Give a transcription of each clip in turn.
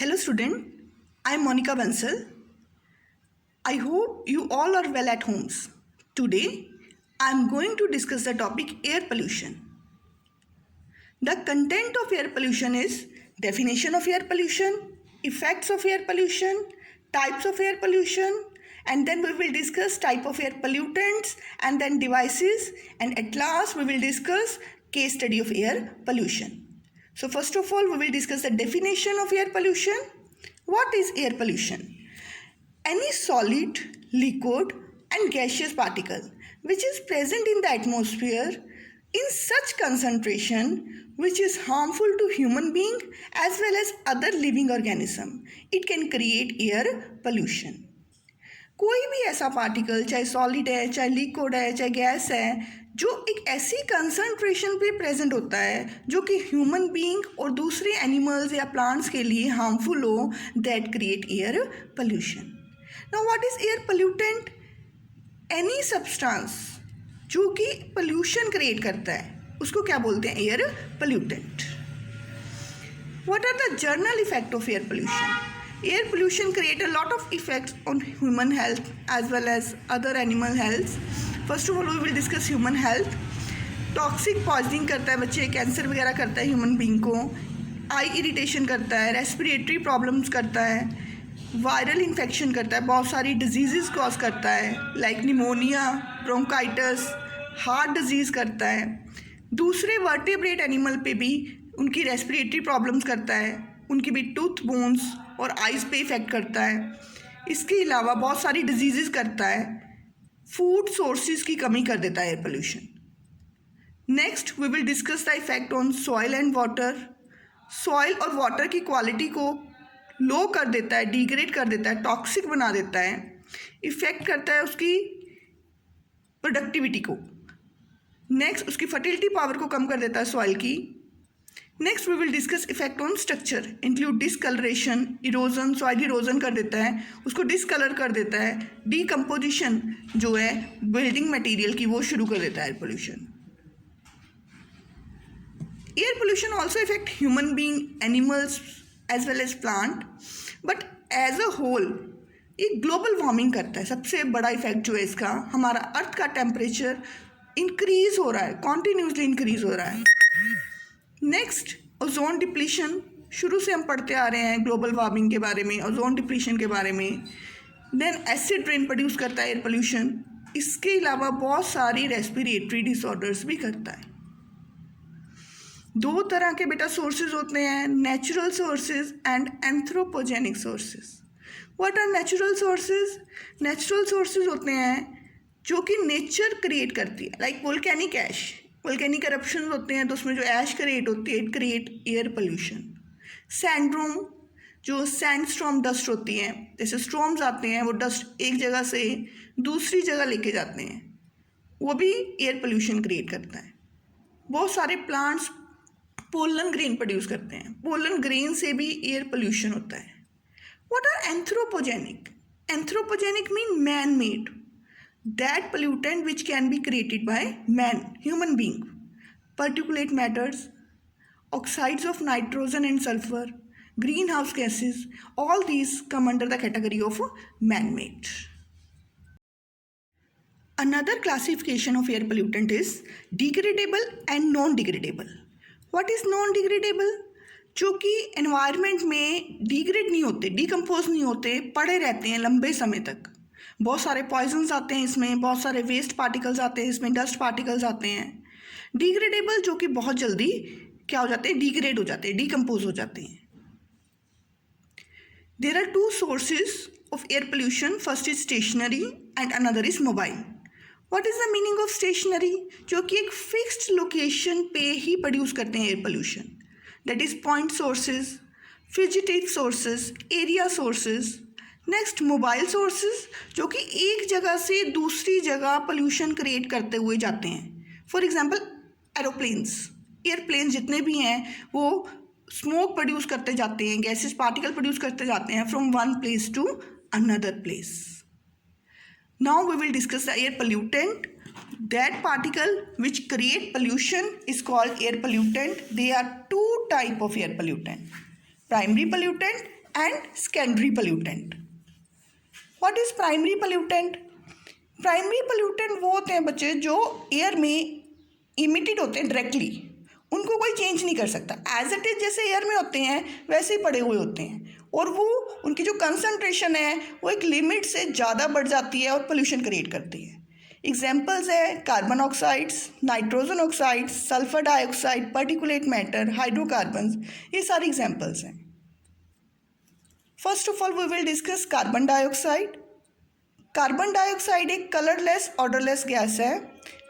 Hello student, I am Monica Bansal. I hope you all are well at homes. Today I am going to discuss the topic air pollution. The content of air pollution is definition of air pollution, effects of air pollution, types of air pollution, and then we will discuss type of air pollutants and then devices, and at last we will discuss case study of air pollution. So first of all, we will discuss the definition of air pollution. What is air pollution? Any solid, liquid and gaseous particle which is present in the atmosphere in such concentration which is harmful to human being as well as other living organism. It can create air pollution. कोई भी ऐसा particle, चाहे solid है, चाहे liquid है, चाहे gas है, जो एक ऐसी कंसंट्रेशन पे प्रेजेंट होता है जो कि ह्यूमन बीइंग और दूसरे एनिमल्स या प्लांट्स के लिए हार्मफुल हो, that create air pollution. Now what is air pollutant? Any substance जो कि पोल्यूशन क्रिएट करता है उसको क्या बोलते हैं? Air pollutant. What are the general effect of air pollution? Air pollution create a lot of effects on human health as well as other animal health. First of all, we will discuss human health. Toxic poisoning करता है बच्चे, cancer वगैरह करता है human being को, आई irritation करता है, respiratory problems करता है, वायरल इन्फेक्शन करता है, बहुत सारी डिजीज़ कॉज करता है like pneumonia, bronchitis, heart disease करता है. दूसरे वर्टेब्रेट एनिमल पे भी उनकी रेस्पिरेटरी प्रॉब्लम्स करता है, उनकी भी टूथ बोन्स और आइज़ पे इफ़ेक्ट करता है. इसके अलावा बहुत सारी डिजीज़ करता है. फूड सोर्सेज की कमी कर देता है air pollution. Next we will discuss the effect on soil and water. Soil और वाटर की क्वालिटी को लो कर देता है, डिग्रेड कर देता है, टॉक्सिक बना देता है, इफ़ेक्ट करता है उसकी प्रोडक्टिविटी को. नेक्स्ट उसकी फर्टिलिटी पावर को कम कर देता है सॉइल की. Next we will discuss effect on structure, include discoloration, erosion, soil erosion कर देता है, उसको डिसकलर कर देता है, डीकम्पोजिशन जो है बिल्डिंग मटेरियल की वो शुरू कर देता है air pollution. Air pollution also effect human being, animals as well as plant, but as a whole ये ग्लोबल वार्मिंग करता है. सबसे बड़ा इफेक्ट जो है इसका, हमारा अर्थ का टेम्परेचर इंक्रीज हो रहा है, कॉन्टिन्यूसली इंक्रीज हो रहा है. Next ozone depletion. शुरू से हम पढ़ते आ रहे हैं ग्लोबल वार्मिंग के बारे में, ओजोन डिप्लीशन के बारे में. देन एसिड रेन प्रोड्यूस करता है एयर पोल्यूशन. इसके अलावा बहुत सारी रेस्पिरेटरी डिसऑर्डर्स भी करता है. दो तरह के बेटा सोर्सेज होते हैं, natural sources and anthropogenic sources. What are natural sources? Natural sources होते हैं जो कि नेचर क्रिएट करती है, like volcanic ash. Volcanic corruption होते हैं तो उसमें जो ऐश क्रिएट होती है, it create air pollution. Sandstorm, जो सैंडस्टॉर्म डस्ट होती है, जैसे स्टॉर्म्स आते हैं वो डस्ट एक जगह से दूसरी जगह लेके जाते हैं, वो भी एयर पोल्यूशन क्रिएट करता है. बहुत सारे प्लांट्स पोलन ग्रेन प्रोड्यूस करते हैं, पोलन ग्रेन से भी एयर पोल्यूशन होता है. What are anthropogenic? Anthropogenic mean man made, that pollutant which can be created by man, human being. Particulate matters, oxides of nitrogen and sulfur, greenhouse gases, all these come under the category of man-made. Another classification of air pollutant is degradable and non-degradable. What is non-degradable? जो कि environment में degrade नहीं होते, decompose नहीं होते, पड़े रहते हैं लंबे समय तक. बहुत सारे पॉइजन्स आते हैं इसमें, बहुत सारे वेस्ट पार्टिकल्स आते हैं इसमें, डस्ट पार्टिकल्स आते हैं. डिग्रेडेबल जो कि बहुत जल्दी क्या हो जाते हैं? डिग्रेड हो जाते हैं, डिकम्पोज हो जाते हैं. There are two sources of air pollution. First is stationary and another is mobile. What is the meaning of stationary? जो कि एक फिक्स्ड लोकेशन पे ही प्रोड्यूस करते हैं air pollution. That is point sources, fugitive sources, area sources. Next mobile sources, जो कि एक जगह से दूसरी जगह पोल्यूशन क्रिएट करते हुए जाते हैं. फॉर एग्जांपल एरोप्लेन्स, एयरप्लेन्स जितने भी हैं वो स्मोक प्रोड्यूस करते जाते हैं, गैसेस पार्टिकल प्रोड्यूस करते जाते हैं from one place to another place. Now we will discuss the air pollutant. That particle which create pollution is called air pollutant. There are two type of air pollutant, primary pollutant and secondary pollutant. What is primary pollutant? Primary pollutant वो होते हैं बच्चे जो air में emitted होते हैं directly, उनको कोई चेंज नहीं कर सकता, एज इट इज जैसे एयर में होते हैं वैसे ही पड़े हुए होते हैं, और वो उनकी जो कंसंट्रेशन है वो एक लिमिट से ज़्यादा बढ़ जाती है और पोल्यूशन क्रिएट करती है। एग्जाम्पल्स है carbon oxides, nitrogen oxides, sulphur dioxide, particulate matter, hydrocarbons, ये सारे एग्जाम्पल्स हैं। First of all we will discuss carbon dioxide. Carbon dioxide एक कलरलेस ऑर्डरलेस गैस है।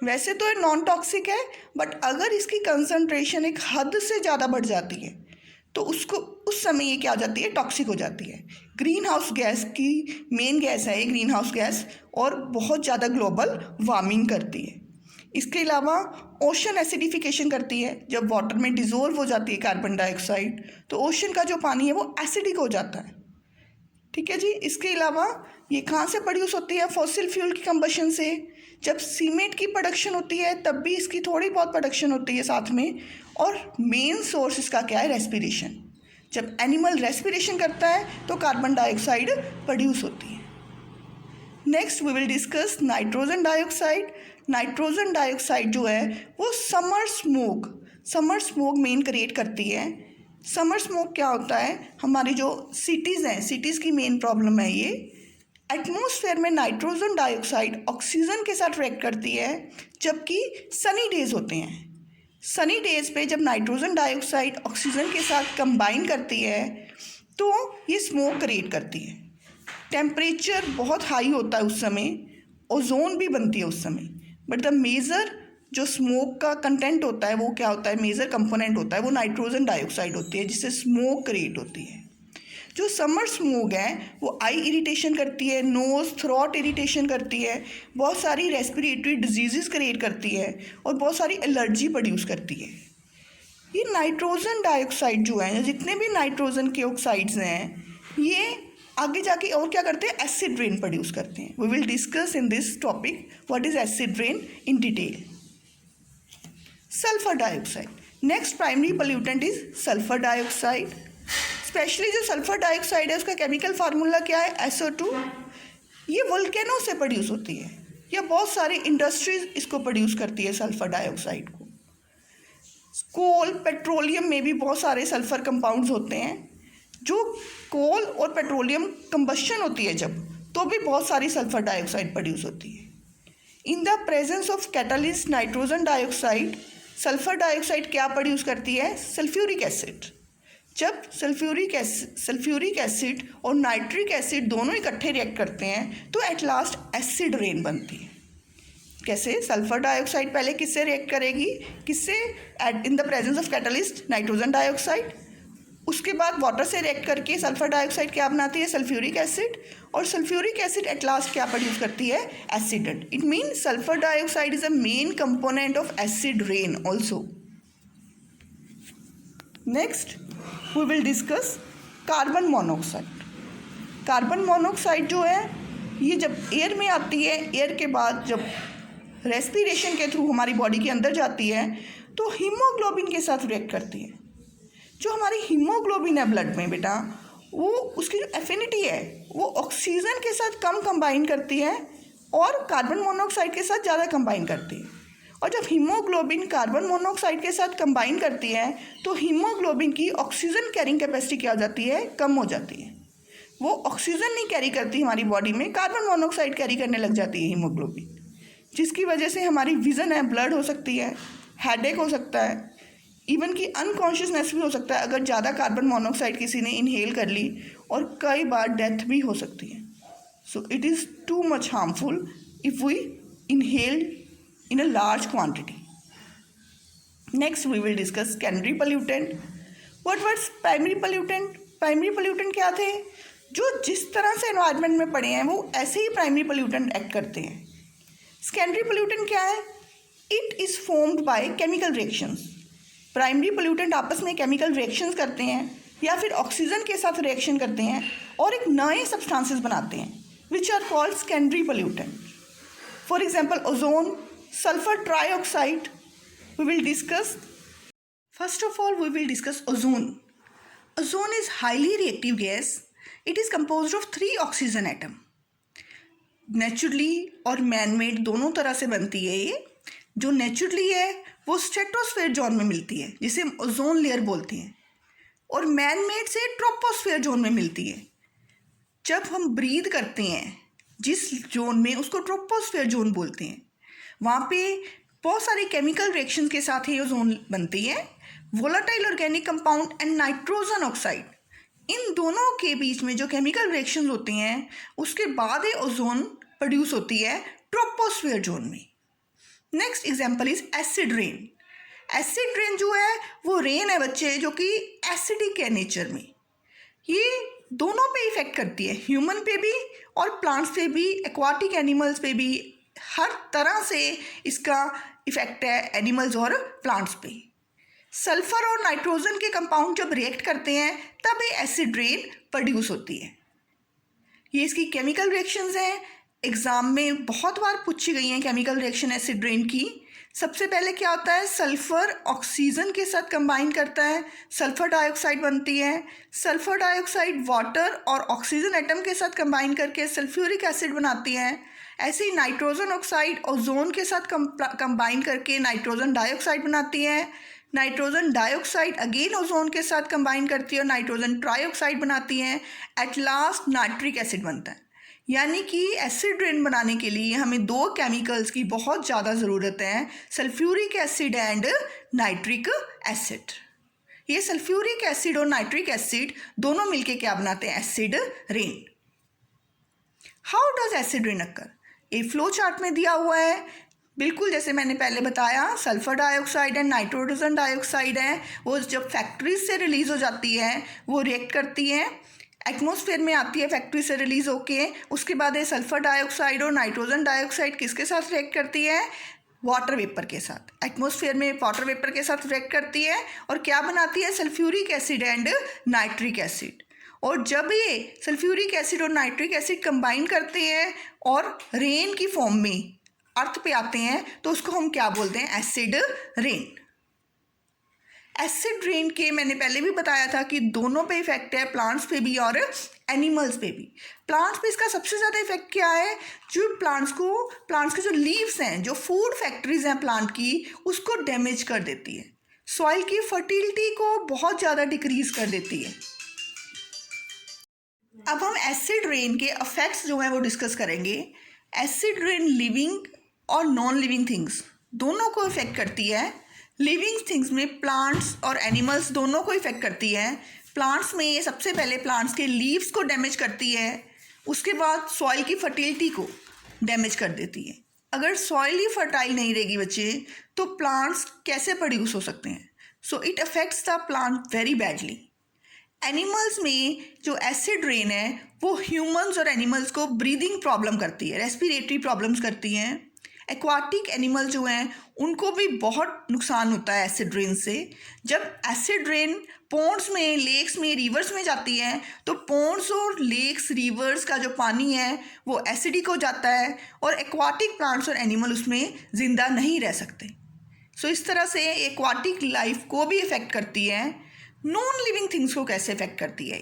वैसे तो ये नॉन टॉक्सिक है, बट अगर इसकी कंसंट्रेशन एक हद से ज़्यादा बढ़ जाती है तो उसको उस समय ये क्या हो जाती है, टॉक्सिक हो जाती है। ग्रीन हाउस गैस की मेन गैस है ये ग्रीन हाउस गैस, और बहुत ज़्यादा ग्लोबल वार्मिंग करती है। इसके अलावा ओशन एसिडिफिकेशन करती है। जब वाटर में डिज़ोल्व हो जाती है कार्बन डाइऑक्साइड तो ओशन का जो पानी है वो एसिडिक हो जाता है। ठीक है जी। इसके अलावा ये कहाँ से प्रोड्यूस होती है, फॉसिल फ्यूल की कंबशन से। जब सीमेंट की प्रोडक्शन होती है तब भी इसकी थोड़ी बहुत प्रोडक्शन होती है साथ में, और मेन सोर्स इसका क्या है, रेस्पिरेशन। जब एनिमल रेस्पिरेशन करता है तो कार्बन डाइऑक्साइड प्रोड्यूस होती है। Next we will discuss nitrogen dioxide. Nitrogen dioxide जो है वो समर स्मोक मेन क्रिएट करती है। समर स्मोक क्या होता है, हमारी जो सिटीज़ हैं, सिटीज़ की मेन प्रॉब्लम है ये। एटमॉस्फेयर में नाइट्रोजन डाइऑक्साइड ऑक्सीजन के साथ रिएक्ट करती है जबकि सनी डेज होते हैं। सनी डेज पे जब नाइट्रोजन डाइऑक्साइड ऑक्सीजन के साथ कंबाइन करती है तो ये स्मोक क्रिएट करती है। टेम्परेचर बहुत हाई होता है उस समय, ओजोन भी बनती है उस समय, बट द मेजर जो स्मोक का कंटेंट होता है वो क्या होता है, मेजर कंपोनेंट होता है वो नाइट्रोजन डाइऑक्साइड होती है, जिससे स्मोक क्रिएट होती है। जो समर स्मोक है वो आई इरिटेशन करती है, नोज थ्रोट इरिटेशन करती है, बहुत सारी रेस्पिरेटरी डिजीज़ क्रिएट करती है और बहुत सारी एलर्जी प्रोड्यूस करती है। ये नाइट्रोजन डाइऑक्साइड जो है, जितने भी नाइट्रोजन के ऑक्साइड्स हैं, ये आगे जाके और क्या करते हैं, एसिड रेन प्रोड्यूस करते हैं। We will discuss in this topic what is acid rain in detail. Sulphur dioxide, next primary pollutant is sulphur dioxide. Specially जो सल्फर डाइऑक्साइड है उसका केमिकल फार्मूला क्या है, SO2। ये वोल्केनो से प्रोड्यूस होती है, या बहुत सारी इंडस्ट्रीज इसको प्रोड्यूस करती है सल्फर डाइऑक्साइड को। कोल पेट्रोलियम में भी बहुत सारे सल्फर कंपाउंड्स होते हैं। जो कोल और पेट्रोलियम कंबशन होती है जब, तो भी बहुत सारी सल्फर डाइऑक्साइड प्रोड्यूस होती है। In the presence of catalyst nitrogen dioxide, sulphur dioxide क्या प्रोड्यूस करती है, सल्फ्यूरिक एसिड। जब सल्फ्यूरिक एसिड और नाइट्रिक एसिड दोनों इकट्ठे रिएक्ट करते हैं तो एट लास्ट एसिड रेन बनती है। कैसे, सल्फर डाइऑक्साइड पहले किससे रिएक्ट करेगी, किससे, in the presence of catalyst nitrogen dioxide, उसके बाद वाटर से रिएक्ट करके सल्फर डाइऑक्साइड क्या बनाती है, सल्फ्यूरिक एसिड, और सल्फ्यूरिक एसिड एट लास्ट क्या प्रोड्यूस करती है, acid. It mean sulphur dioxide is a main component of acid rain also. Next we will discuss carbon monoxide. Carbon monoxide जो है ये जब एयर में आती है, एयर के बाद जब रेस्पिरेशन के थ्रू हमारी बॉडी के अंदर जाती है तो हीमोग्लोबिन के साथ रिएक्ट करती है। जो हमारी हीमोग्लोबिन है ब्लड में बेटा, वो उसकी जो एफिनिटी है वो ऑक्सीजन के साथ कम कंबाइन करती है और कार्बन मोनोऑक्साइड के साथ ज़्यादा कंबाइन करती है। और जब हीमोग्लोबिन कार्बन मोनोऑक्साइड के साथ कंबाइन करती है तो हीमोग्लोबिन की ऑक्सीजन कैरिंग कैपेसिटी क्या हो जाती है, कम हो जाती है। वो ऑक्सीजन नहीं कैरी करती हमारी बॉडी में, कार्बन मोनोऑक्साइड कैरी करने लग जाती है हीमोग्लोबिन, जिसकी वजह से हमारी विज़न है ब्लड हो सकती है, हेडेक हो सकता है, इवन कि अनकॉन्शियसनेस भी हो सकता है अगर ज़्यादा कार्बन मोनोऑक्साइड किसी ने इनहेल कर ली, और कई बार डेथ भी हो सकती है। So it is too much harmful if we inhale in a large quantity. Next we will discuss secondary pollutant. What was primary pollutant? Primary pollutant क्या थे, जो जिस तरह से environment में पड़े हैं वो ऐसे ही primary pollutant act करते हैं। Secondary pollutant क्या है, it is formed by chemical reactions. Primary pollutant आपस में chemical reactions करते हैं या फिर ऑक्सीजन के साथ रिएक्शन करते हैं और एक नए सब्सटेंसेस बनाते हैं which are called secondary pollutant. For example, ozone, sulfur trioxide we will discuss. First of all we will discuss ozone. Ozone is highly reactive gas. It is composed of 3 oxygen atom. Naturally और man made दोनों तरह से बनती है ये. जो naturally है वो स्ट्रेटोस्फेयर जोन में मिलती है जिसे ओजोन लेयर बोलते हैं, और मैन मेड से ट्रोपोस्फेयर जोन में मिलती है. जब हम ब्रीद करते हैं जिस जोन में, उसको ट्रोपोस्फेयर जोन बोलते हैं. वहाँ पे बहुत सारी केमिकल रिएक्शन के साथ ही ओजोन बनती है. Volatile organic compound and nitrogen oxide, इन दोनों के बीच में जो केमिकल रिएक्शंस होती हैं उसके बाद ही ओजोन प्रोड्यूस होती है ट्रोपोस्फेयर जोन में. Next example is acid rain. Acid rain जो है वो रेन है बच्चे जो कि एसिडिक है नेचर में. ये दोनों पे इफेक्ट करती है, ह्यूमन पे भी और प्लांट्स पे भी, एक्वाटिक एनिमल्स पे भी. हर तरह से इसका इफेक्ट है एनिमल्स और प्लांट्स पे. सल्फर और नाइट्रोजन के कंपाउंड जब रिएक्ट करते हैं तब ये एसिड रेन प्रोड्यूस होती है. ये इसकी केमिकल रिएक्शंस हैं. एग्ज़ाम में बहुत बार पूछी गई हैं केमिकल रिएक्शन एसिड रेन की. सबसे पहले क्या होता है, सल्फ़र ऑक्सीजन के साथ कंबाइन करता है, सल्फ़र डाइऑक्साइड बनती है. सल्फ़र डाइऑक्साइड वाटर और ऑक्सीजन एटम के साथ कंबाइन करके सल्फ्यूरिक एसिड बनाती है. ऐसे ही नाइट्रोजन ऑक्साइड ओजोन के साथ कंबाइन करके नाइट्रोजन डाइऑक्साइड बनाती है. नाइट्रोजन डाइऑक्साइड अगेन ओजोन के साथ कंबाइन करती है और नाइट्रोजन ट्राइऑक्साइड बनाती है. एट लास्ट नाइट्रिक एसिड बनता है. यानी कि एसिड रेन बनाने के लिए हमें 2 केमिकल्स की बहुत ज़्यादा ज़रूरत है, sulphuric acid and nitric acid. ये सल्फ्यूरिक एसिड और नाइट्रिक एसिड दोनों मिलके क्या बनाते हैं, acid rain. How does acid rain occur? ये फ्लो चार्ट में दिया हुआ है. बिल्कुल जैसे मैंने पहले बताया, sulphur dioxide and nitrogen dioxide है, वो जब फैक्ट्रीज से रिलीज़ हो जाती है वो रिएक्ट करती है, एटमॉस्फेयर में आती है फैक्ट्री से रिलीज़ होके. उसके बाद ये सल्फ़र डाइऑक्साइड और नाइट्रोजन डाइऑक्साइड किसके साथ रिएक्ट करती है, वाटर वेपर के साथ. एटमॉस्फेयर में वाटर वेपर के साथ रिएक्ट करती है और क्या बनाती है, sulphuric acid and nitric acid. और जब ये सल्फ्यूरिक एसिड और नाइट्रिक एसिड कंबाइन करते हैं और रेन की फॉर्म में अर्थ पे आते हैं तो उसको हम क्या बोलते हैं, एसिड रेन. एसिड रेन के मैंने पहले भी बताया था कि दोनों पे इफेक्ट है, प्लांट्स पे भी और एनिमल्स पे भी. प्लांट्स पे इसका सबसे ज़्यादा इफेक्ट क्या है, जो प्लांट्स के जो लीव्स हैं, जो फूड फैक्ट्रीज हैं प्लांट की, उसको डैमेज कर देती है. सॉइल की फर्टिलिटी को बहुत ज़्यादा डिक्रीज कर देती है. अब हम एसिड रेन के इफेक्ट्स जो हैं वो डिस्कस करेंगे. एसिड रेन लिविंग और नॉन लिविंग थिंग्स दोनों को इफेक्ट करती है. लिविंग थिंग्स में प्लांट्स और एनिमल्स दोनों को इफेक्ट करती है. प्लांट्स में सबसे पहले प्लांट्स के लीव्स को डैमेज करती है, उसके बाद सॉइल की फर्टिलिटी को डैमेज कर देती है. अगर सॉइल ही फर्टाइल नहीं रहेगी बच्चे तो प्लांट्स कैसे प्रोड्यूस हो सकते हैं. So it affects the plant very badly. Animals में जो एसिड रेन है वो ह्यूमंस और एनिमल्स को ब्रीदिंग प्रॉब्लम करती है, रेस्पिरेटरी प्रॉब्लम्स करती हैं. एक्वाटिक एनिमल जो हैं उनको भी बहुत नुकसान होता है एसिड रेन से. जब एसिड रेन पोंड्स में, लेक्स में, रिवर्स में जाती है तो पोंड्स और लेक्स, रिवर्स का जो पानी है वो एसिडिक हो जाता है और एक्वाटिक प्लांट्स और एनिमल उसमें ज़िंदा नहीं रह सकते. सो इस तरह से एक्वाटिक लाइफ को भी इफ़ेक्ट करती है. नॉन लिविंग थिंग्स को कैसे इफ़ेक्ट करती है,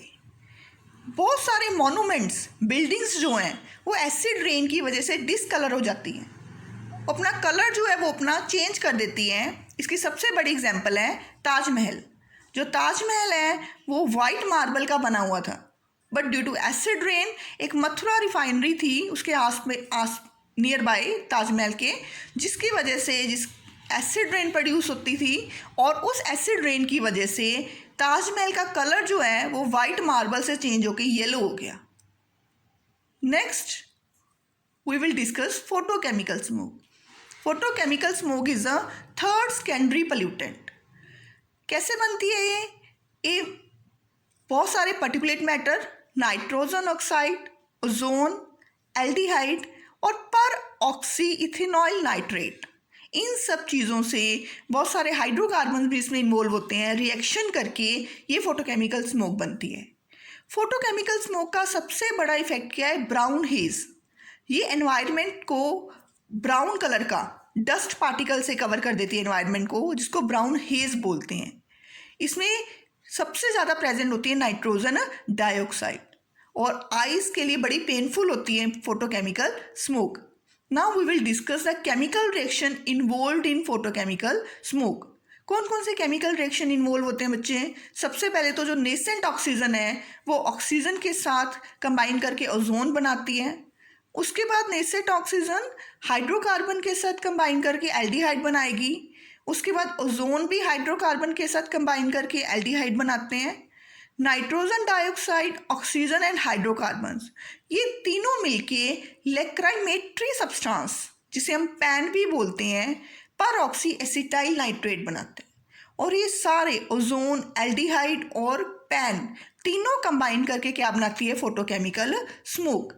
बहुत सारे मॉन्यूमेंट्स, बिल्डिंग्स जो हैं वो एसिड रेन की वजह से डिसकलर हो जाती हैं, अपना कलर जो है वो अपना चेंज कर देती हैं. इसकी सबसे बड़ी एग्जांपल है ताजमहल. जो ताजमहल है वो वाइट मार्बल का बना हुआ था, but due to acid rain एक मथुरा रिफाइनरी थी उसके आस नियर बाय ताजमहल के, जिसकी वजह से जिस एसिड रेन प्रोड्यूस होती थी और उस एसिड रेन की वजह से ताजमहल का कलर जो है वो वाइट मार्बल से चेंज होकर येलो हो गया. Next we will discuss photochemical smoke. Photochemical smoke is a third secondary pollutant. कैसे बनती है ये बहुत सारे particulate matter, nitrogen oxide, ozone, aldehyde और पर ऑक्सी इथेनॉल नाइट्रेट, इन सब चीज़ों से बहुत सारे हाइड्रोकार्बन भी इसमें इन्वॉल्व होते हैं. रिएक्शन करके ये फोटोकेमिकल स्मोक बनती है. फोटोकेमिकल स्मोक का सबसे बड़ा इफेक्ट क्या है, ब्राउन हेज. ये एनवायरनमेंट को ब्राउन कलर का डस्ट पार्टिकल से कवर कर देती है एनवायरनमेंट को, जिसको ब्राउन हेज बोलते हैं. इसमें सबसे ज़्यादा प्रेजेंट होती है नाइट्रोजन डाइऑक्साइड, और आइज़ के लिए बड़ी पेनफुल होती है photochemical smoke. Now we will discuss the chemical reaction involved in photochemical smoke. कौन कौन से केमिकल रिएक्शन इन्वॉल्व होते हैं बच्चे? सबसे पहले तो जो नेसेंट ऑक्सीजन है वो ऑक्सीजन के साथ कंबाइन करके ओजोन बनाती है। उसके बाद नेसेंट ऑक्सीजन हाइड्रोकार्बन के साथ कंबाइन करके एल्डिहाइड बनाएगी। उसके बाद ओजोन भी हाइड्रोकार्बन के साथ कंबाइन करके एल्डिहाइड बनाते हैं। Nitrogen dioxide, oxygen and hydrocarbons, ये तीनों मिलके लेक्राइमेट्री सब्सटेंस, जिसे हम पैन भी बोलते हैं, पर ऑक्सी एसिटाइल नाइट्रेट बनाते हैं। और ये सारे ओजोन, एल्डिहाइड और पैन तीनों कंबाइन करके क्या बनाती है? Photochemical smoke.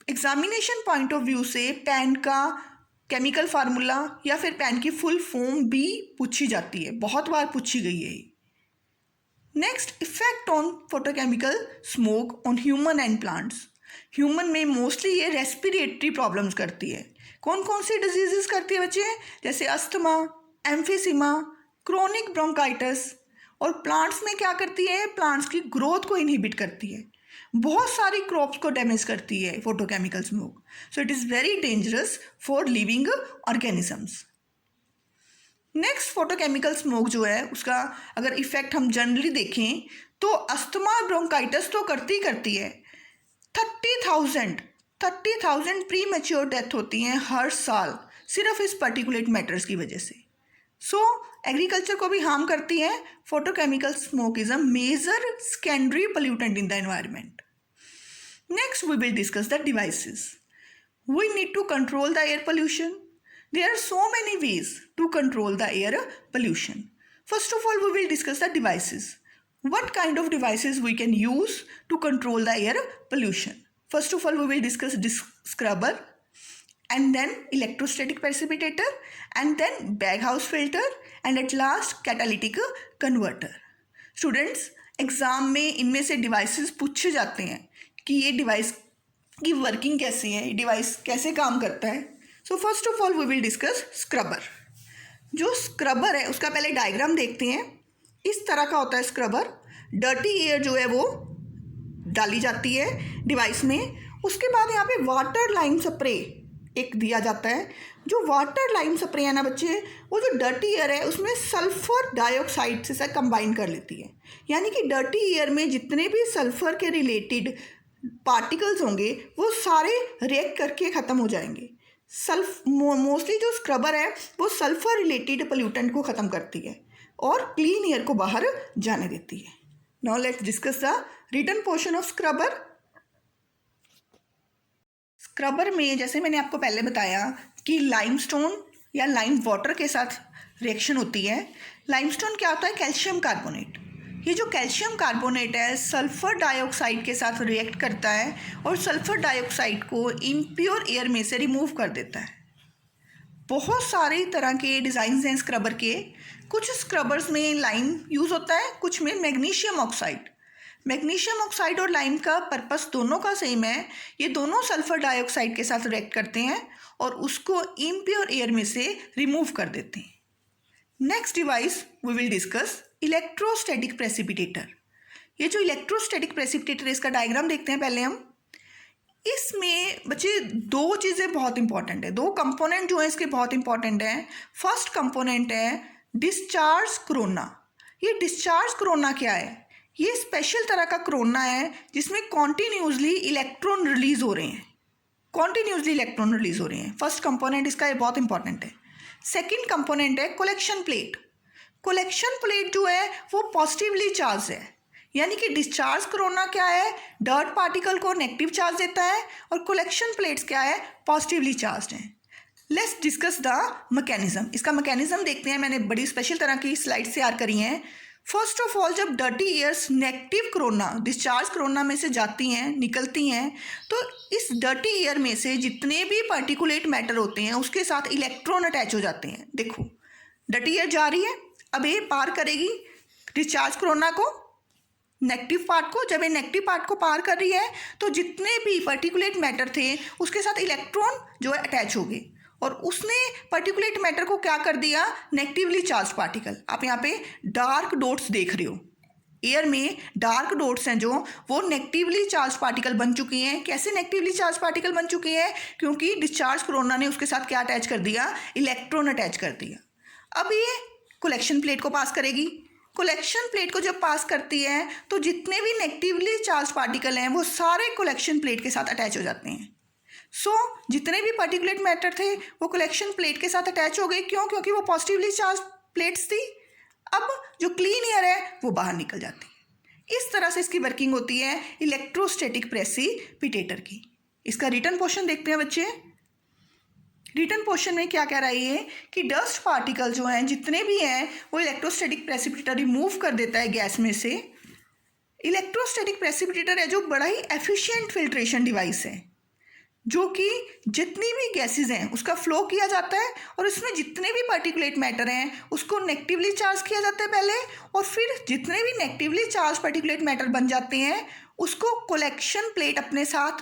Examination point of view से पैन का केमिकल फार्मूला या फिर पैन की फुल फॉर्म भी पूछी जाती है, बहुत बार पूछी गई है। Next, effect on photochemical smoke on human and plants. Human में मोस्टली ये रेस्पिरेटरी प्रॉब्लम्स करती है। कौन कौन सी डिजीजेस करती है बच्चे? जैसे अस्थमा, एम्फिसीमा, क्रोनिक ब्रोंकाइटिस। और प्लांट्स में क्या करती है? प्लांट्स की ग्रोथ को इनहिबिट करती है, बहुत सारी क्रॉप्स को डैमेज करती है photochemical smoke. So it is very dangerous for living organisms. Next, photochemical smoke जो है उसका अगर इफेक्ट हम जनरली देखें तो अस्थमा और ब्रोंकाइटिस तो करती है। 30,000 प्री मैच्योर डेथ होती हैं हर साल सिर्फ इस पर्टिकुलेट मैटर्स की वजह से। सो एग्रीकल्चर को भी हार्म करती है। Photochemical smoke is a major secondary pollutant in the environment. Next, we will discuss the devices. We need to control the air pollution. There are so many ways to control the air pollution. First of all, we will discuss the devices. What kind of devices we can use to control the air pollution? First of all, we will discuss scrubber, and then electrostatic precipitator, and then baghouse filter, and at last catalytic converter. Students, exam में इनमें से devices पूछे जाते हैं कि ये device की working कैसी है, ये डिवाइस कैसे काम करता है। So first of all we will discuss scrubber. जो स्क्रबर है उसका पहले डायग्राम देखते हैं। इस तरह का होता है स्क्रबर। डर्टी एयर जो है वो डाली जाती है डिवाइस में। उसके बाद यहाँ पे वाटर लाइम स्प्रे एक दिया जाता है। जो वाटर लाइम स्प्रे है ना बच्चे, वो जो डर्टी एयर है उसमें सल्फर डाइऑक्साइड से कंबाइन कर लेती है। यानी कि डर्टी एयर में जितने भी सल्फर के रिलेटेड पार्टिकल्स होंगे वो सारे रिएक्ट करके ख़त्म हो जाएंगे। मोस्टली जो स्क्रबर है वो सल्फर रिलेटेड पोल्यूटेंट को ख़त्म करती है और क्लीन एयर को बाहर जाने देती है। Now let's discuss the written portion of scrubber. Scrubber में जैसे मैंने आपको पहले बताया कि लाइमस्टोन या लाइम वाटर के साथ रिएक्शन होती है। लाइमस्टोन क्या होता है? Calcium carbonate. ये जो कैल्शियम कार्बोनेट है सल्फ़र डाइऑक्साइड के साथ रिएक्ट करता है और सल्फ़र डाइऑक्साइड को इम्प्योर एयर में से रिमूव कर देता है। बहुत सारे तरह के डिज़ाइंस हैं स्क्रबर के। कुछ स्क्रबर्स में लाइम यूज़ होता है, कुछ में मैग्नीशियम ऑक्साइड। मैग्नीशियम ऑक्साइड और लाइम का पर्पस दोनों का सेम है। ये दोनों सल्फ़र डाइऑक्साइड के साथ रिएक्ट करते हैं और उसको इम्प्योर एयर में से रिमूव कर देते हैं। Next device we will discuss electrostatic precipitator. ये जो इलेक्ट्रोस्टैटिक प्रेसिपिटेटर है इसका डायग्राम देखते हैं पहले हम। इसमें बच्चे दो चीज़ें बहुत इंपॉर्टेंट है, दो कंपोनेंट जो है इसके बहुत इंपॉर्टेंट हैं। फर्स्ट कंपोनेंट है डिस्चार्ज कोरोना। ये डिस्चार्ज कोरोना क्या है? ये स्पेशल तरह का कोरोना है जिसमें कॉन्टीन्यूसली इलेक्ट्रॉन रिलीज हो रहे हैं, फर्स्ट कंपोनेंट इसका ये बहुत इंपॉर्टेंट है। सेकेंड कंपोनेंट है कलेक्शन प्लेट। कलेक्शन प्लेट जो है वो पॉजिटिवली चार्ज है, यानी कि डिस्चार्ज कोरोना क्या है? डर्ट पार्टिकल को नेगेटिव चार्ज देता है और कलेक्शन प्लेट्स क्या है? पॉजिटिवली चार्ज हैं। Let's discuss the mechanism. इसका मैकेनिज्म देखते हैं। मैंने बड़ी स्पेशल तरह की स्लाइड्स तैयार करी हैं। फर्स्ट ऑफ ऑल, जब dirty airs negative corona discharge corona में से जाती हैं, निकलती हैं, तो इस डर्टी एयर में से जितने भी पार्टिकुलेट मैटर होते हैं उसके साथ इलेक्ट्रॉन अटैच हो जाते हैं। देखो, डर्टी एयर जा रही है, अब ये पार करेगी डिस्चार्ज कोरोना को, नेगेटिव पार्ट को। जब ये नेगेटिव पार्ट को पार कर रही है तो जितने भी पार्टिकुलेट मैटर थे उसके साथ इलेक्ट्रॉन जो है अटैच हो गए और उसने पर्टिकुलेट मैटर को क्या कर दिया, नेगेटिवली चार्ज पार्टिकल। आप यहाँ पे डार्क डॉट्स देख रहे हो, एयर में डार्क डॉट्स हैं जो वो नेगेटिवली चार्ज पार्टिकल बन चुकी हैं। कैसे नेगेटिवली चार्ज पार्टिकल बन चुकी है, क्योंकि डिस्चार्ज कोरोना ने उसके साथ क्या अटैच कर दिया, इलेक्ट्रॉन अटैच कर दिया। अब ये कलेक्शन प्लेट को पास करेगी। कलेक्शन प्लेट को जब पास करती है तो जितने भी नेगेटिवली चार्ज पार्टिकल हैं वो सारे कलेक्शन प्लेट के साथ अटैच हो जाते हैं। जितने भी पार्टिकुलेट मैटर थे वो कलेक्शन प्लेट के साथ अटैच हो गए। क्यों? क्योंकि वो पॉजिटिवली चार्ज प्लेट्स थी। अब जो क्लीन एयर है वो बाहर निकल जाती है। इस तरह से इसकी वर्किंग होती है इलेक्ट्रोस्टैटिक प्रेसिपिटेटर की। इसका रिटन क्वेश्चन देखते हैं बच्चे। रिटन क्वेश्चन में क्या कह रहा है ये कि डस्ट पार्टिकल जो हैं जितने भी हैं वो इलेक्ट्रोस्टैटिक प्रेसिपिटेटर रिमूव कर देता है गैस में से। इलेक्ट्रोस्टैटिक प्रेसिपिटेटर है जो बड़ा ही एफिशिएंट फिल्ट्रेशन डिवाइस है, जो कि जितनी भी गैसेज हैं उसका फ्लो किया जाता है और इसमें जितने भी पार्टिकुलेट मैटर हैं उसको नेगेटिवली चार्ज किया जाता है पहले, और फिर जितने भी नेगेटिवली चार्ज पार्टिकुलेट मैटर बन जाते हैं उसको कलेक्शन प्लेट अपने साथ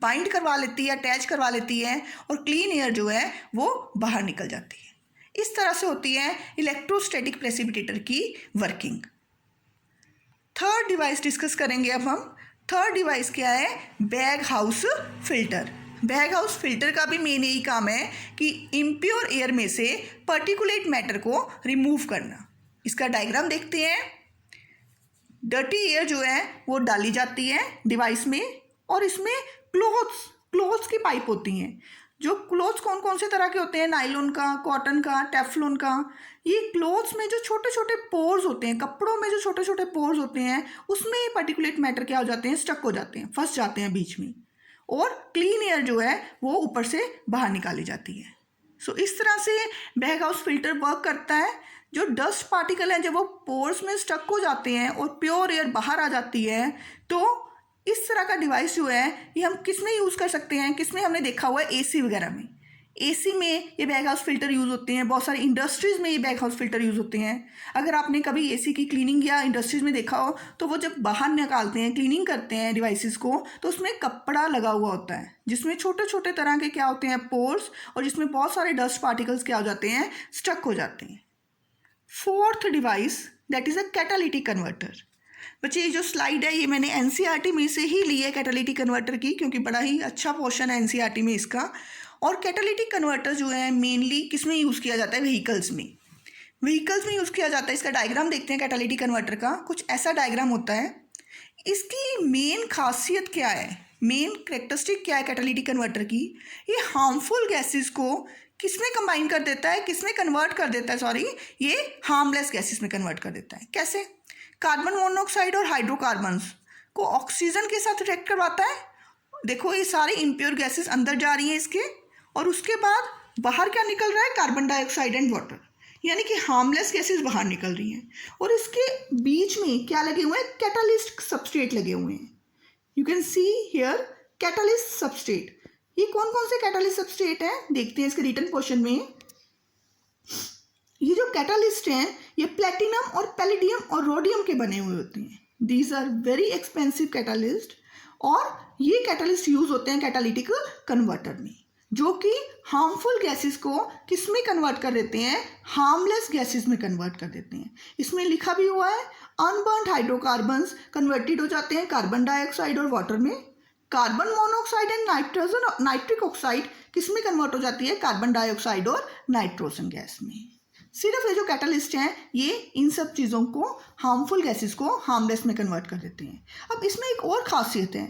बाइंड करवा लेती है, अटैच करवा लेती है, और क्लीन एयर जो है वो बाहर निकल जाती है। इस तरह से होती है इलेक्ट्रोस्टैटिक प्रेसिपिटेटर की वर्किंग। थर्ड डिवाइस डिस्कस करेंगे अब हम। थर्ड डिवाइस क्या है, bag house filter. Bag house filter का भी मेन यही काम है कि इम्प्योर एयर में से पर्टिकुलेट मैटर को रिमूव करना। इसका डायग्राम देखते हैं। डर्टी एयर जो है वो डाली जाती है डिवाइस में, और इसमें क्लोथ्स की पाइप होती हैं। जो क्लोथ्स कौन कौन से तरह के होते हैं, नायलॉन का, कॉटन का, टेफ्लॉन का। ये क्लोथ्स में जो छोटे छोटे पोर्स होते हैं, कपड़ों में जो छोटे छोटे पोर्स होते हैं, उसमें ये पर्टिकुलेट मैटर क्या हो जाते हैं, स्टक हो जाते हैं, फंस जाते हैं बीच में, और क्लीन एयर जो है वो ऊपर से बाहर निकाली जाती है। इस तरह से बैग हाउस फिल्टर वर्क करता है। जो डस्ट पार्टिकल हैं जब वो पोर्स में स्टक हो जाते हैं और प्योर एयर बाहर आ जाती है, तो इस तरह का डिवाइस जो है ये हम किस में यूज़ कर सकते हैं, किसमें हमने देखा हुआ है, एसी वगैरह में। एसी में ये बैग हाउस फिल्टर यूज़ होते हैं, बहुत सारी इंडस्ट्रीज़ में ये बैग हाउस फिल्टर यूज़ होते हैं। अगर आपने कभी एसी की क्लीनिंग या इंडस्ट्रीज़ में देखा हो तो वो जब बाहर निकालते हैं, क्लीनिंग करते हैं डिवाइसेस को, तो उसमें कपड़ा लगा हुआ होता है जिसमें छोटे छोटे तरह के क्या होते हैं, पोर्स, और जिसमें बहुत सारे डस्ट पार्टिकल्स क्या हो जाते हैं, स्टक हो जाते हैं। Fourth device that is a catalytic converter. बच्चे ये जो स्लाइड है ये मैंने एनसीईआरटी में से ही ली है कैटालिटिक कन्वर्टर की, क्योंकि बड़ा ही अच्छा पोर्शन है एनसीईआरटी में इसका। और कैटालिटिक कन्वर्टर जो है मेनली किस में यूज़ किया जाता है, व्हीकल्स में। व्हीकल्स में यूज़ किया जाता है। इसका डायग्राम देखते हैं कैटालिटिक कन्वर्टर का। कुछ ऐसा डायग्राम होता है। इसकी मेन खासियत क्या है, मेन कैरेक्टरिस्टिक क्या है कैटालिटिक कन्वर्टर की, ये हार्मफुल गैसेस को किसमें कंबाइन कर देता है, किसमें कन्वर्ट कर देता है, सॉरी, ये हार्मलेस गैसेस में कन्वर्ट कर देता है। कैसे? कार्बन मोनोऑक्साइड और हाइड्रोकार्बन्स को ऑक्सीजन के साथ रिएक्ट करवाता है। देखो ये सारी इम्प्योर गैसेस अंदर जा रही हैं इसके, और उसके बाद बाहर क्या निकल रहा है, कार्बन डाइऑक्साइड एंड वाटर, यानी कि हार्मलेस गैसेस बाहर निकल रही हैं। और इसके बीच में क्या लगे हुए हैं, कैटालिस्ट सबस्ट्रेट लगे हुए हैं। You can see here catalyst substrate. ये कौन कौन से कैटालिस्ट सबस्ट्रेट हैं देखते हैं इसके रिटन क्वेश्चन में। ये जो कैटालिस्ट हैं ये प्लेटिनम और पैलेडियम और रोडियम के बने हुए होते हैं। These are very expensive catalyst, और ये कैटालिस्ट यूज होते हैं कैटालिटिक कन्वर्टर में, जो कि हार्मफुल गैसेस को किस में कन्वर्ट कर देते हैं, हार्मलेस गैसेस में कन्वर्ट कर देते हैं। इसमें लिखा भी हुआ है अनबर्न्ड हाइड्रोकार्बन्स कन्वर्टेड हो जाते हैं कार्बन डाइऑक्साइड और वाटर में। Carbon monoxide and nitric oxide किस में कन्वर्ट हो जाती है, कार्बन डाइऑक्साइड और नाइट्रोजन गैस में। सिर्फ ये जो कैटालिस्ट हैं ये इन सब चीज़ों को, हार्मफुल गैसेस को हार्मलेस में कन्वर्ट कर देते हैं। अब इसमें एक और खासियत है,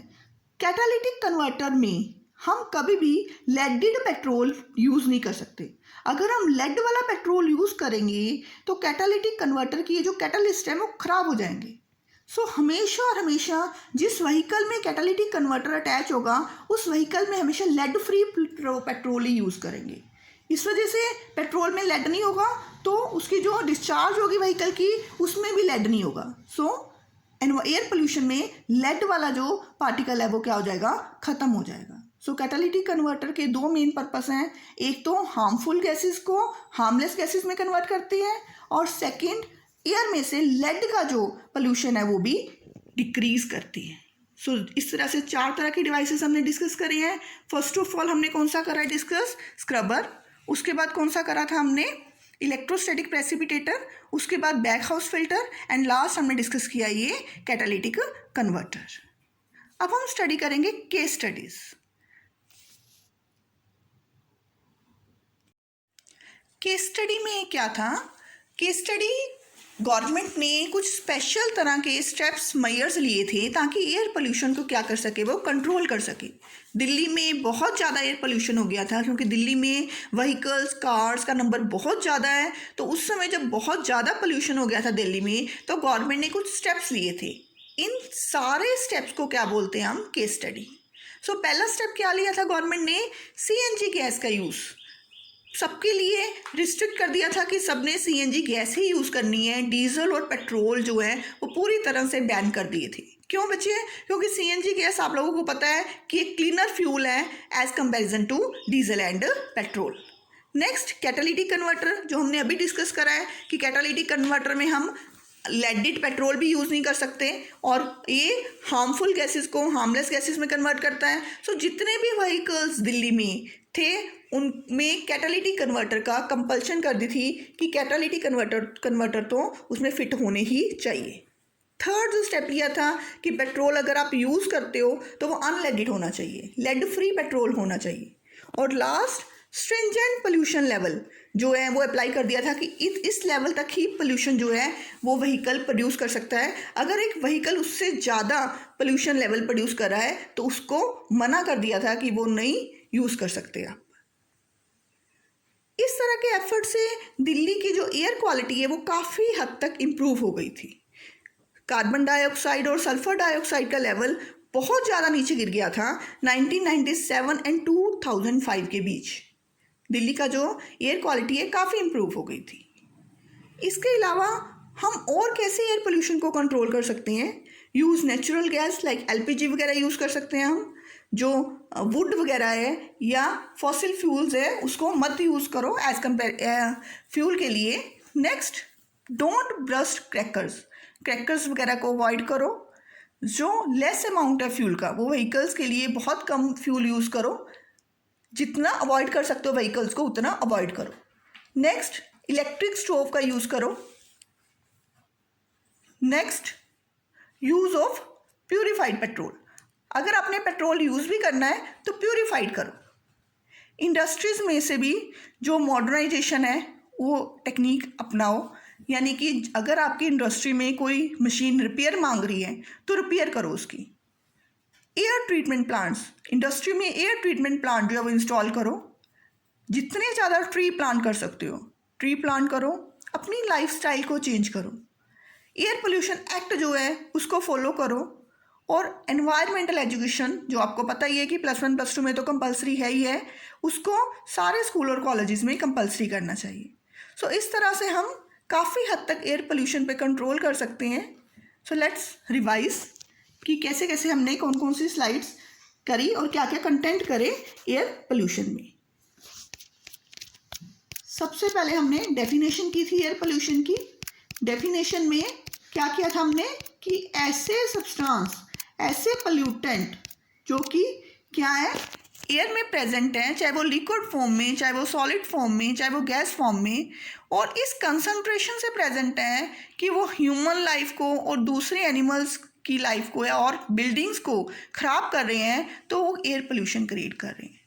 कैटालिटिक कन्वर्टर में हम कभी भी लेडेड पेट्रोल यूज़ नहीं कर सकते। अगर हम लेड वाला पेट्रोल यूज़ करेंगे तो कैटालिटिक कन्वर्टर की ये जो कैटालिस्ट है वो ख़राब हो जाएंगे। हमेशा और हमेशा जिस व्हीकल में कैटालिटिक कन्वर्टर अटैच होगा उस व्हीकल में हमेशा लेड फ्री पेट्रोल ही यूज़ करेंगे। इस वजह से पेट्रोल में लेड नहीं होगा तो उसकी जो डिस्चार्ज होगी व्हीकल की उसमें भी लेड नहीं होगा। एयर पोल्यूशन में लेड वाला जो पार्टिकल है वो क्या हो जाएगा, ख़त्म हो जाएगा। कैटालिटिक कन्वर्टर के दो मेन पर्पस हैं, एक तो हार्मफुल गैसेस को हार्मलेस गैसेस में कन्वर्ट करती है, और सेकंड एयर में से लेड का जो पोल्यूशन है वो भी डिक्रीज करती है। सो इस तरह से 4 तरह के डिवाइसेस हमने डिस्कस करे हैं। फर्स्ट ऑफ ऑल हमने कौन सा करा डिस्कस? स्क्रबर। उसके बाद कौन सा करा था हमने? Electrostatic precipitator. उसके बाद back house filter and last हमने डिस्कस किया ये कैटालिटिक कन्वर्टर। अब हम स्टडी करेंगे केस स्टडीज। केस स्टडी में क्या था? केस स्टडी गवर्नमेंट ने कुछ स्पेशल तरह के स्टेप्स मेयर्स लिए थे ताकि एयर पोल्यूशन को क्या कर सके, वो कंट्रोल कर सके। दिल्ली में बहुत ज़्यादा एयर पोल्यूशन हो गया था क्योंकि दिल्ली में व्हीकल्स, कार्स का नंबर बहुत ज़्यादा है। तो उस समय जब बहुत ज़्यादा पोल्यूशन हो गया था दिल्ली में, तो गवर्नमेंट ने कुछ स्टेप्स लिए थे। इन सारे स्टेप्स को क्या बोलते हैं हम? Case study. सो पहला स्टेप क्या लिया था गवर्नमेंट ने? सीएनजी गैस का यूज़ सबके लिए रिस्ट्रिक्ट कर दिया था कि सबने सीएनजी गैस ही यूज़ करनी है। डीजल और पेट्रोल जो है वो पूरी तरह से बैन कर दिए थे। क्यों बच्चे? क्योंकि सीएनजी गैस आप लोगों को पता है कि एक क्लीनर फ्यूल है as comparison to diesel and petrol. Next catalytic converter, जो हमने अभी डिस्कस करा है कि कैटालिटिक कन्वर्टर में हम लेडेड पेट्रोल भी यूज़ नहीं कर सकते और ये हार्मफुल गैसेस को हार्मलेस गैसेस में कन्वर्ट करता है। सो जितने भी व्हीकल्स दिल्ली में थे उनमें कैटालिटिक कन्वर्टर का कंपल्शन कर दी थी कि कैटालिटिक कन्वर्टर तो उसमें फिट होने ही चाहिए। थर्ड जो स्टेप लिया था कि पेट्रोल अगर आप यूज़ करते हो तो वो अनलेडेड होना चाहिए, लेड फ्री पेट्रोल होना चाहिए। और लास्ट स्ट्रिंजेंट पोल्यूशन लेवल जो है वो अप्लाई कर दिया था कि इस लेवल तक ही पोल्यूशन जो है वो व्हीकल प्रोड्यूस कर सकता है। अगर एक व्हीकल उससे ज़्यादा पोल्यूशन लेवल प्रोड्यूस कर रहा है तो उसको मना कर दिया था कि वो नहीं यूज़ कर सकते आप। इस तरह के एफर्ट से दिल्ली की जो एयर क्वालिटी है वो काफ़ी हद तक इम्प्रूव हो गई थी। कार्बन डाइऑक्साइड और सल्फर डाइऑक्साइड का लेवल बहुत ज़्यादा नीचे गिर गया था 1997 एंड 2005 के बीच। दिल्ली का जो एयर क्वालिटी है काफ़ी इम्प्रूव हो गई थी। इसके अलावा हम और कैसे एयर पोल्यूशन को कंट्रोल कर सकते हैं? Use natural gas like LPG वगैरह यूज़ कर सकते हैं हम। जो वुड वगैरह है या फॉसिल फ्यूल्स है उसको मत यूज़ करो एज कंपेयर फ्यूल के लिए। नेक्स्ट, डोंट ब्रस्ट क्रैकर्स वगैरह को अवॉइड करो। जो लेस अमाउंट है फ्यूल का वो व्हीकल्स के लिए बहुत कम फ्यूल यूज़ करो। जितना अवॉइड कर सकते हो व्हीकल्स को उतना अवॉइड करो। नेक्स्ट, इलेक्ट्रिक स्टोव का यूज़ करो। Next, use of purified petrol. अगर आपने पेट्रोल यूज़ भी करना है तो प्यूरिफाइड करो। इंडस्ट्रीज़ में से भी जो मॉडर्नाइजेशन है वो टेक्निक अपनाओ, यानी कि अगर आपकी इंडस्ट्री में कोई मशीन रिपेयर मांग रही है तो रिपेयर करो उसकी। एयर ट्रीटमेंट प्लांट्स, इंडस्ट्री में एयर ट्रीटमेंट प्लांट जो है वो इंस्टॉल करो। जितने ज़्यादा ट्री प्लांट कर सकते हो ट्री प्लांट करो। अपनी लाइफस्टाइल को चेंज करो। एयर पोल्यूशन एक्ट जो है उसको फॉलो करो। और एनवायरमेंटल एजुकेशन जो आपको पता ही है कि +1 +2 में तो कंपलसरी है ही है, उसको सारे स्कूल और कॉलेजेस में कंपलसरी करना चाहिए। सो इस तरह से हम काफ़ी हद तक एयर पोल्यूशन पे कंट्रोल कर सकते हैं। सो लेट्स रिवाइज कि कैसे कैसे हमने कौन कौन सी स्लाइड्स करी और क्या क्या कंटेंट करे एयर पोल्यूशन में। सबसे पहले हमने डेफिनेशन की थी एयर पोल्यूशन की। डेफिनेशन में क्या किया था हमने कि ऐसे सब्सटेंस, ऐसे पोल्यूटेंट जो कि क्या है एयर में प्रेजेंट हैं, चाहे वो लिक्विड फॉर्म में, चाहे वो सॉलिड फॉर्म में, चाहे वो गैस फॉर्म में, और इस कंसंट्रेशन से प्रेजेंट हैं कि वो ह्यूमन लाइफ को और दूसरे एनिमल्स की लाइफ को या और बिल्डिंग्स को ख़राब कर रहे हैं, तो वो एयर पोल्यूशन क्रिएट कर रहे हैं।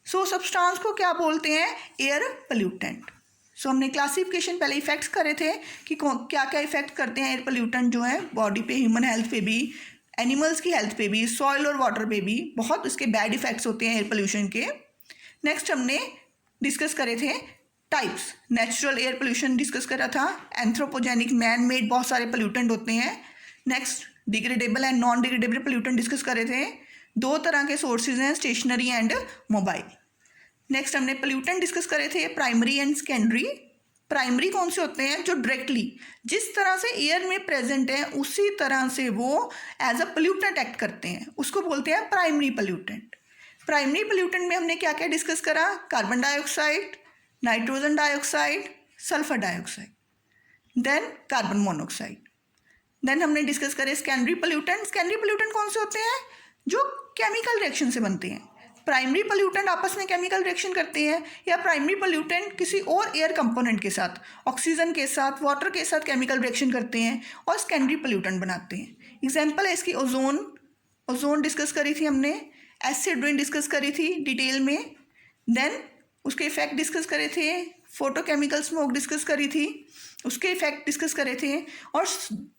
सो सब्सटेंस को क्या बोलते हैं? Air pollutant. सो हमने क्लासिफिकेशन पहले इफेक्ट्स करे थे कि क्या क्या इफेक्ट करते हैं एयर पोल्यूटेंट जो है बॉडी पे, ह्यूमन हेल्थ पे भी, एनिमल्स की हेल्थ पे भी, सॉइल और वाटर पे भी बहुत उसके बैड इफेक्ट्स होते हैं एयर पोल्यूशन के। नेक्स्ट हमने डिस्कस करे थे types. Natural air pollution discuss करा था। एंथ्रोपोजेनिक, मैन मेड बहुत सारे पोल्यूटेंट होते हैं। Next degradable and non degradable pollutant discuss करे थे। 2 तरह के सोर्सेज हैं, स्टेशनरी एंड मोबाइल। नेक्स्ट हमने पोल्यूटेंट डिस्कस करे थे प्राइमरी एंड सेकेंडरी। प्राइमरी कौन से होते हैं? जो डायरेक्टली जिस तरह से एयर में प्रेजेंट है उसी तरह से वो एज अ पोल्यूटेंट एक्ट करते हैं, उसको बोलते हैं प्राइमरी पोल्यूटेंट। प्राइमरी पोल्यूटेंट में हमने क्या क्या डिस्कस करा? Carbon dioxide, nitrogen dioxide, sulphur dioxide, then carbon monoxide. Then हमने डिस्कस करे सेकेंडरी पोल्यूटेंट। सेकेंडरी पोल्यूटेंट कौन से होते हैं? जो केमिकल रिएक्शन से बनते हैं। प्राइमरी पोल्यूटेंट आपस में केमिकल रिएक्शन करते हैं, या प्राइमरी पोल्यूटेंट किसी और एयर कंपोनेंट के साथ, ऑक्सीजन के साथ, वाटर के साथ केमिकल रिएक्शन करते हैं और सेकेंडरी पोल्यूटेंट बनाते हैं। एग्जांपल है इसकी ओजोन डिस्कस करी थी हमने, एसिड रेन डिस्कस करी थी डिटेल में, देन उसके इफेक्ट डिस्कस करे थे, फोटोकेमिकल स्मोक डिस्कस करी थी, उसके इफेक्ट डिस्कस करे थे, और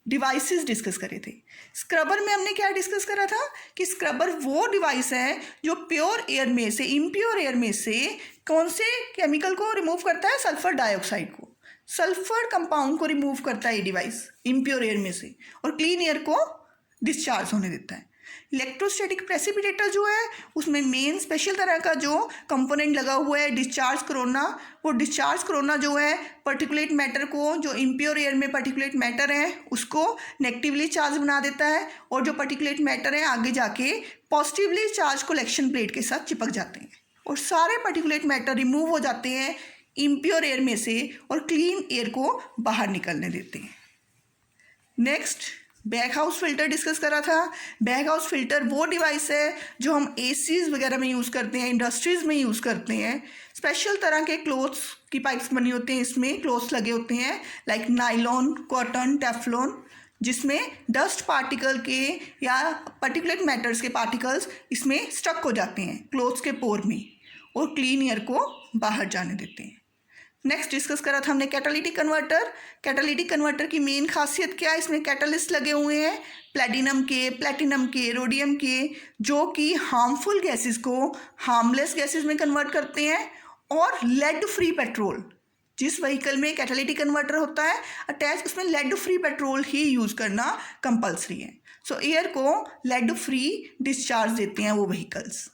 डिवाइसेस डिस्कस करे थे। स्क्रबर में हमने क्या डिस्कस करा था कि स्क्रबर वो डिवाइस है जो प्योर एयर में से, इम्प्योर एयर में से कौन से केमिकल को रिमूव करता है? सल्फर डाइऑक्साइड को, सल्फर कंपाउंड को रिमूव करता है ये डिवाइस इम्प्योर एयर में से, और क्लीन एयर को डिस्चार्ज होने देता है। इलेक्ट्रोस्टैटिक प्रेसिपिटेटर जो है उसमें मेन स्पेशल तरह का जो कंपोनेंट लगा हुआ है डिस्चार्ज कोरोना, वो डिस्चार्ज कोरोना जो है पर्टिकुलेट मैटर को, जो इम्प्योर एयर में पर्टिकुलेट मैटर है उसको नेगेटिवली चार्ज बना देता है, और जो पर्टिकुलेट मैटर है आगे जाके पॉजिटिवली चार्ज कलेक्शन प्लेट के साथ चिपक जाते हैं, और सारे पर्टिकुलेट मैटर रिमूव हो जाते हैं इम्प्योर एयर में से और क्लीन एयर को बाहर निकलने देते हैं। Next bag house filter discuss करा था। बैग हाउस फिल्टर वो डिवाइस है जो हम एसीज वगैरह में यूज़ करते हैं, इंडस्ट्रीज़ में यूज़ करते हैं। स्पेशल तरह के क्लोथ्स की पाइप्स बनी होते हैं, इसमें क्लोथ्स लगे होते हैं लाइक नाइलॉन, कॉटन, टेफ्लॉन, जिसमें डस्ट पार्टिकल के या पर्टिकुलेट मैटर्स के पार्टिकल्स इसमें स्टक हो जाते हैं क्लोथ्स के पोर में और क्लीन एयर को बाहर जाने देते हैं। नेक्स्ट डिस्कस करा था हमने कैटालिटिक कन्वर्टर। कैटालिटिक कन्वर्टर की मेन खासियत क्या है? इसमें कैटलिस्ट लगे हुए हैं प्लेटिनम के, रोडियम के, जो कि हार्मफुल गैसेस को हार्मलेस गैसेस में कन्वर्ट करते हैं, और लेड फ्री पेट्रोल, जिस व्हीकल में कैटालिटिक कन्वर्टर होता है अटैच, उसमें लेड फ्री पेट्रोल ही यूज़ करना कंपल्सरी है। सो एयर को लेड फ्री डिस्चार्ज देते हैं वो vehicles.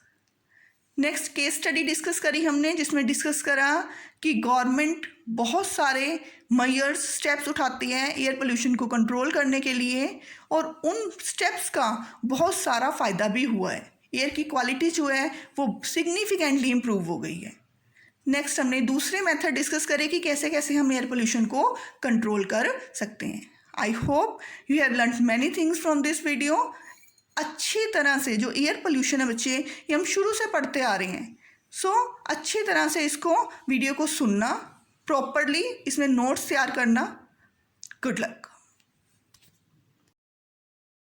Next case study discuss करी हमने, जिसमें डिस्कस करा कि गवर्नमेंट बहुत सारे मेजर्स स्टेप्स उठाती है एयर पोल्यूशन को कंट्रोल करने के लिए, और उन स्टेप्स का बहुत सारा फ़ायदा भी हुआ है। एयर की क्वालिटी जो है वो सिग्निफिकेंटली इम्प्रूव हो गई है। नेक्स्ट हमने दूसरे मेथड डिस्कस करे कि कैसे कैसे हम एयर पोल्यूशन को कंट्रोल कर सकते हैं। I hope you have learn many things from this video. अच्छी तरह से जो एयर पोल्यूशन है बच्चे, ये हम शुरू से पढ़ते आ रहे हैं। सो अच्छी तरह से इसको वीडियो को सुनना, प्रॉपरली इसमें नोट्स तैयार करना। Good luck.